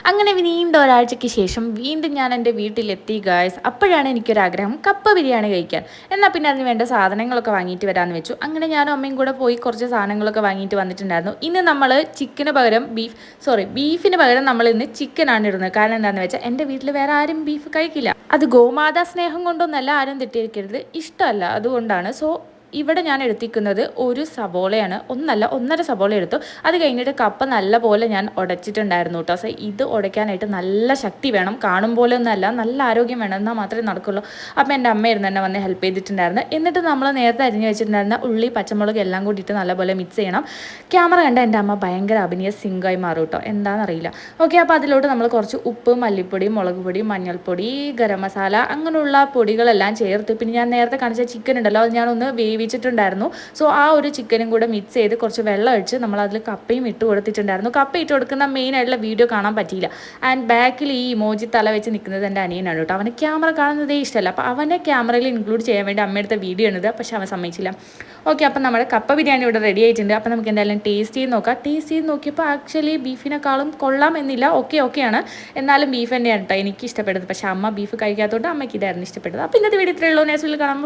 അങ്ങനെ നീണ്ട ഒരാഴ്ചയ്ക്ക് ശേഷം വീണ്ടും ഞാൻ എൻ്റെ വീട്ടിലെത്തി ഗായ്സ്. അപ്പോഴാണ് എനിക്കൊരാഗ്രഹം കപ്പ ബിരിയാണി കഴിക്കാൻ. എന്നാൽ പിന്നെ അതിന് വേണ്ട സാധനങ്ങളൊക്കെ വാങ്ങിയിട്ട് വരാമെന്ന് വെച്ചു. അങ്ങനെ ഞാനും അമ്മയും കൂടെ പോയി കുറച്ച് സാധനങ്ങളൊക്കെ വാങ്ങിയിട്ട് വന്നിട്ടുണ്ടായിരുന്നു. ഇന്ന് നമ്മൾ ബീഫിന് പകരം നമ്മൾ ഇന്ന് ചിക്കനാണ് ഇടുന്നത്. കാരണം എന്താണെന്ന് വെച്ചാൽ എൻ്റെ വീട്ടിൽ വേറെ ആരും ബീഫ് കഴിക്കില്ല. അത് ഗോമാതാ സ്നേഹം കൊണ്ടൊന്നല്ല, ആരും തെറ്റിയിരിക്കരുത്, ഇഷ്ടമല്ല, അതുകൊണ്ടാണ്. ഇവിടെ ഞാൻ എടുത്തിരിക്കുന്നത് ഒരു സവോളയാണ്, ഒന്നര സവോള എടുത്തു. അത് കഴിഞ്ഞിട്ട് കപ്പ നല്ല പോലെ ഞാൻ ഉടച്ചിട്ടുണ്ടായിരുന്നു കേട്ടോ. ഇത് ഉടയ്ക്കാനായിട്ട് നല്ല ശക്തി വേണം, കാണും പോലെ ഒന്നല്ല, നല്ല ആരോഗ്യം വേണം, എന്നാൽ മാത്രമേ നടക്കുള്ളൂ. അപ്പം എൻ്റെ അമ്മയായിരുന്നു എന്നെ വന്ന് ഹെൽപ്പ് ചെയ്തിട്ടുണ്ടായിരുന്നു. എന്നിട്ട് നമ്മൾ നേരത്തെ അരിഞ്ഞ് വെച്ചിട്ടുണ്ടായിരുന്ന ഉള്ളി പച്ചമുളക് എല്ലാം കൂടിയിട്ട് നല്ലപോലെ മിക്സ് ചെയ്യണം. ക്യാമറ കണ്ട എൻ്റെ അമ്മ ഭയങ്കര അഭിനയ സിങ്കായി മാറും കേട്ടോ, എന്താണെന്നറിയില്ല. ഓക്കെ, അപ്പോൾ അതിലോട്ട് നമ്മൾ കുറച്ച് ഉപ്പ്, മല്ലിപ്പൊടി, മുളക് പൊടി, മഞ്ഞൾപ്പൊടി, ഗരം മസാല അങ്ങനെയുള്ള പൊടികളെല്ലാം ചേർത്ത്, പിന്നെ ഞാൻ നേരത്തെ കാണിച്ച ചിക്കൻ ഉണ്ടല്ലോ, അത് ഞാനൊന്ന് വേവിച്ചിട്ടുണ്ടായിരുന്നു. ആ ഒരു ചിക്കനും കൂടെ മിക്സ് ചെയ്ത് കുറച്ച് വെള്ളം ഒഴിച്ച് നമ്മൾ അതിൽ കപ്പയും ഇട്ട് കൊടുത്തിട്ടുണ്ടായിരുന്നു. കപ്പ ഇട്ട് കൊടുക്കുന്ന മെയിൻ ആയിട്ടുള്ള വീഡിയോ കാണാൻ പറ്റിയില്ല. ആൻഡ് ബാക്കിൽ ഈ ഇമോജി തല വെച്ച് നിൽക്കുന്നത് എൻ്റെ അനിയനാണ് കേട്ടോ. അവന് ക്യാമറ കാണുന്നതേ ഇഷ്ടമല്ല. അപ്പോൾ അവനെ ക്യാമറയിൽ ഇൻക്ലൂഡ് ചെയ്യാൻ വേണ്ടി അമ്മയെടുത്ത വീഡിയോ ആണിത്, പക്ഷെ അവൻ സമ്മതിച്ചില്ല. ഓക്കെ, അപ്പം നമ്മുടെ കപ്പ ബിരിയാണി ഇവിടെ റെഡി ആയിട്ടുണ്ട്. അപ്പം നമുക്ക് എന്തായാലും ടേസ്റ്റ് ചെയ്ത് നോക്കാം. ടേസ്റ്റ് ചെയ്ത് നോക്കിയപ്പോൾ ആക്ച്വലി ബീഫിനെക്കാളും കൊള്ളാം എന്നില്ല, ഓക്കെയാണ്. എന്നാലും ബീഫ് തന്നെയാണ് കേട്ടോ എനിക്ക് ഇഷ്ടപ്പെട്ടത്. പക്ഷേ അമ്മ ബീഫ് കഴിക്കാത്തതുകൊണ്ട് അമ്മയ്ക്ക് ഇതായിരുന്നു ഇഷ്ടപ്പെട്ടത്. അപ്പോൾ ഇന്നത്തെ വീഡിയോ ഇത്രയേ ഉള്ളൂ. നെക്സ്റ്റ് വീഡിയോയിൽ കാണാം.